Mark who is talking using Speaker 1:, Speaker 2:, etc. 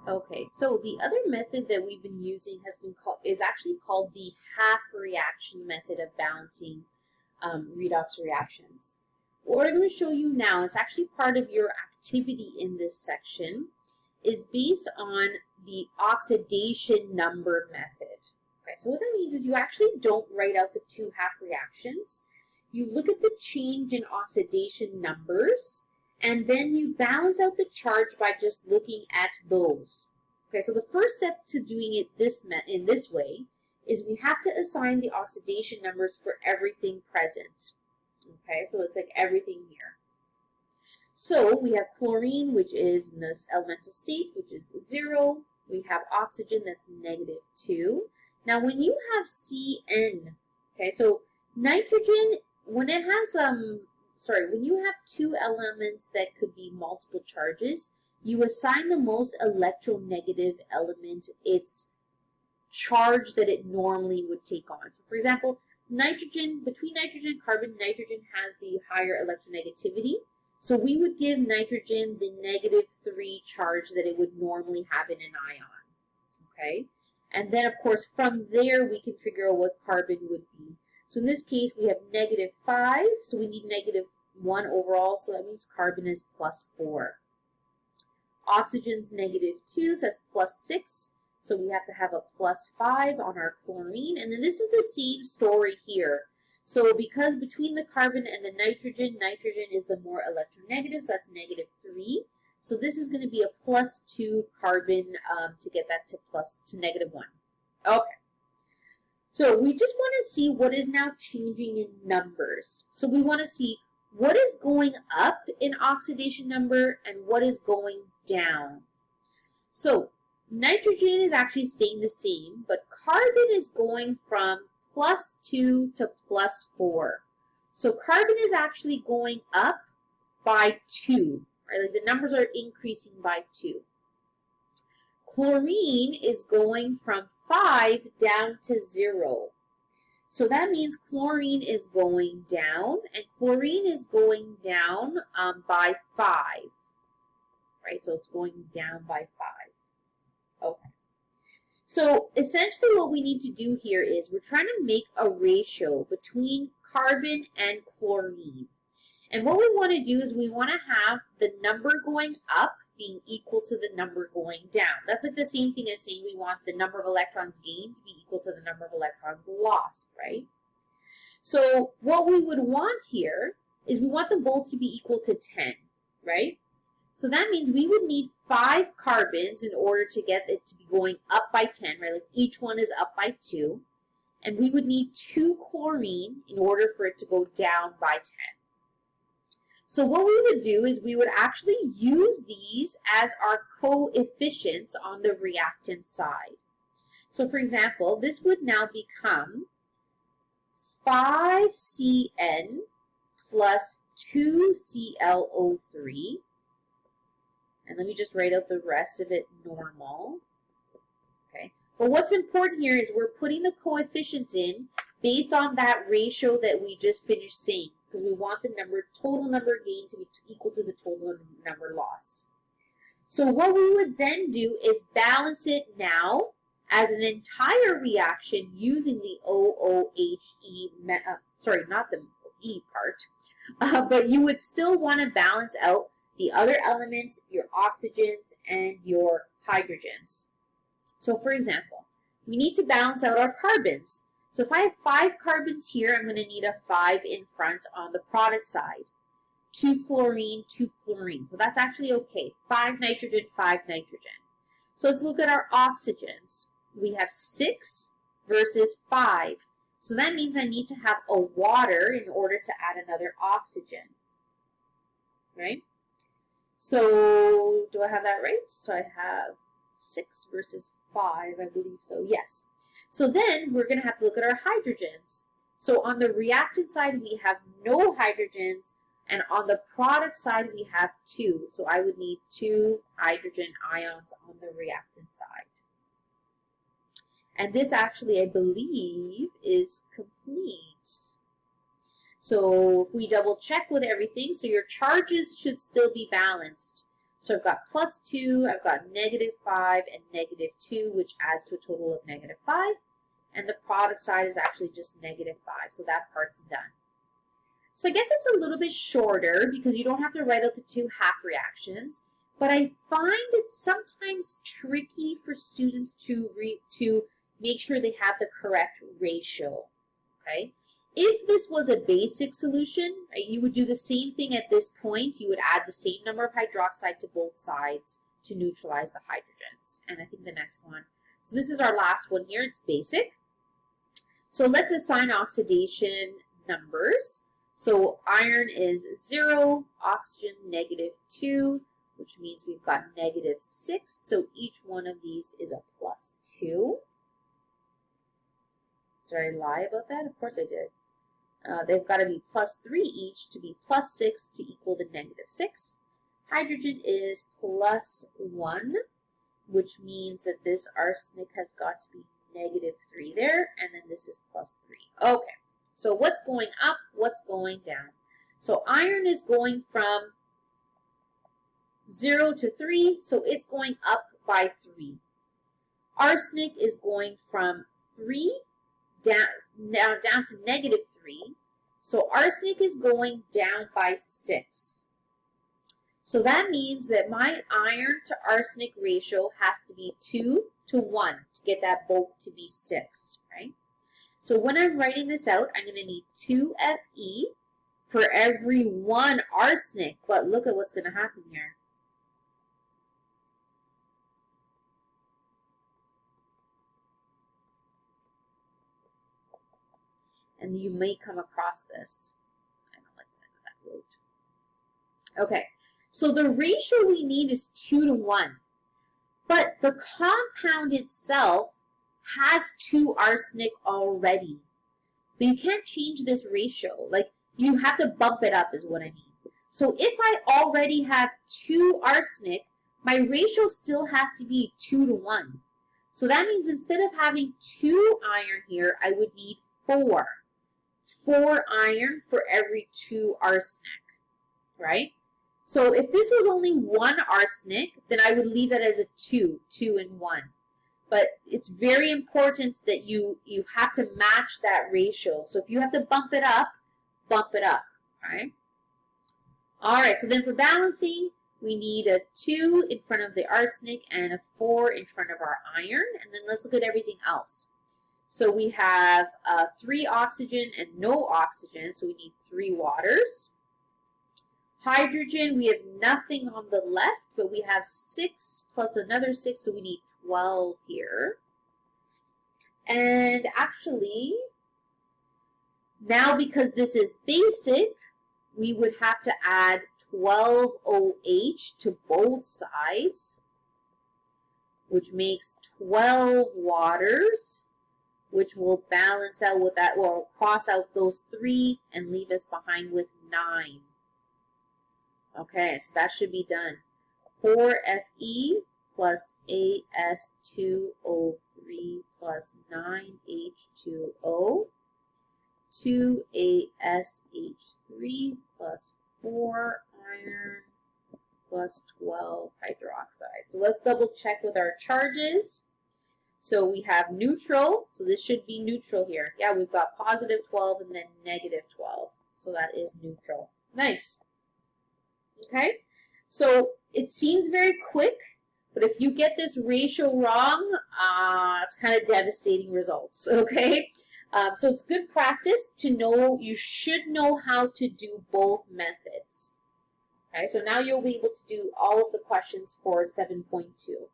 Speaker 1: Okay, so the other method that we've been using is actually called the half reaction method of balancing redox reactions. What I'm going to show you now, it's actually part of your activity in this section, is based on the oxidation number method. Okay, so what that means is you actually don't write out the two half reactions. You look at the change in oxidation numbers, and then you balance out the charge by just looking at those. Okay, so the first step to doing it in this way is we have to assign the oxidation numbers for everything present. Okay, so it's like everything here. So we have chlorine, which is in this elemental state, which is 0. We have oxygen, that's -2. Now when you have Cn, okay, so nitrogen, when it has when you have two elements that could be multiple charges, you assign the most electronegative element its charge that it normally would take on. So for example, nitrogen, between nitrogen and carbon, nitrogen has the higher electronegativity. So we would give nitrogen the -3 charge that it would normally have in an ion. Okay? And then of course from there we can figure out what carbon would be. So in this case, we have -5, so we need -1 overall, so that means carbon is +4. Oxygen's -2, so that's +6, so we have to have a +5 on our chlorine. And then this is the same story here. So because between the carbon and the nitrogen, nitrogen is the more electronegative, so that's -3. So this is going to be a +2 carbon to get that to -1. Okay. So we just want to see what is now changing in numbers. So we want to see what is going up in oxidation number and what is going down. So nitrogen is actually staying the same, but carbon is going from +2 to +4. So carbon is actually going up by 2, right? Like the numbers are increasing by 2. Chlorine is going from 5 down to 0. So that means chlorine is going down, and chlorine is going down by 5, right? So it's going down by 5. Okay. So essentially what we need to do here is we're trying to make a ratio between carbon and chlorine. And what we want to do is we want to have the number going up being equal to the number going down. That's like the same thing as saying we want the number of electrons gained to be equal to the number of electrons lost, right? So what we would want here is we want them both to be equal to 10, right? So that means we would need 5 carbons in order to get it to be going up by 10, right? Like each one is up by 2. And we would need 2 chlorine in order for it to go down by 10. So what we would do is we would actually use these as our coefficients on the reactant side. So for example, this would now become 5Cn plus 2ClO3. And let me just write out the rest of it normal. Okay. But what's important here is we're putting the coefficients in based on that ratio that we just finished saying, because we want the total number gained to be equal to the total number lost. So what we would then do is balance it now as an entire reaction using the OOHE, sorry, not the E part, but you would still want to balance out the other elements, your oxygens and your hydrogens. So for example, we need to balance out our carbons. So if I have 5 carbons here, I'm going to need a 5 in front on the product side. 2 chlorine, 2 chlorine. So that's actually okay. 5 nitrogen, 5 nitrogen. So let's look at our oxygens. We have 6 versus 5. So that means I need to have a water in order to add another oxygen. Right? So do I have that right? So I have 6 versus 5, I believe so. Yes. So then we're going to have to look at our hydrogens. So on the reactant side, we have no hydrogens, and on the product side, we have 2. So I would need 2 hydrogen ions on the reactant side. And this actually, I believe, is complete. So if we double check with everything, so your charges should still be balanced. So I've got plus 2, I've got negative 5, and negative 2, which adds to a total of negative 5. And the product side is actually just negative 5, so that part's done. So I guess it's a little bit shorter because you don't have to write out the two half reactions, but I find it sometimes tricky for students to make sure they have the correct ratio, okay? If this was a basic solution, right, you would do the same thing at this point. You would add the same number of hydroxide to both sides to neutralize the hydrogens. And I think the next one. So this is our last one here. It's basic. So let's assign oxidation numbers. So iron is 0, oxygen negative 2, which means we've got negative 6. So each one of these is a plus 2. Did I lie about that? Of course I did. They've got to be plus 3 each to be plus 6 to equal the negative 6. Hydrogen is plus 1, which means that this arsenic has got to be negative 3 there, and then this is plus 3. Okay, so what's going up, what's going down? So iron is going from 0 to 3, so it's going up by 3. Arsenic is going from 3 down to negative 3. So arsenic is going down by 6. So that means that my iron to arsenic ratio has to be 2 to 1 to get that both to be 6, right? So when I'm writing this out, I'm going to need 2 Fe for every 1 arsenic. But look at what's going to happen here. And you may come across this. I don't like that wrote. Okay, so the ratio we need is 2 to 1. But the compound itself has 2 arsenic already. But you can't change this ratio. Like, you have to bump it up is what I mean. So if I already have 2 arsenic, my ratio still has to be 2 to 1. So that means instead of having 2 iron here, I would need 4. 4 iron for every 2 arsenic, right? So if this was only 1 arsenic, then I would leave that as a 2 and 1. But it's very important that you have to match that ratio. So if you have to bump it up, right? All right, so then for balancing, we need a 2 in front of the arsenic and a 4 in front of our iron. And then let's look at everything else. So we have 3 oxygen and no oxygen, so we need 3 waters. Hydrogen, we have nothing on the left, but we have 6 plus another 6, so we need 12 here. And actually, now because this is basic, we would have to add 12 OH to both sides, which makes 12 waters, which will balance out with that, or cross out those 3 and leave us behind with 9. Okay, so that should be done. 4Fe plus As2O3 plus 9H2O, 2AsH3 plus 4 iron plus 12 hydroxide. So let's double check with our charges. So we have neutral, so this should be neutral here. Yeah, we've got positive 12 and then negative 12. So that is neutral. Nice. Okay, so it seems very quick, but if you get this ratio wrong, it's kind of devastating results, okay? So it's good practice to know, you should know how to do both methods. Okay, so now you'll be able to do all of the questions for 7.2.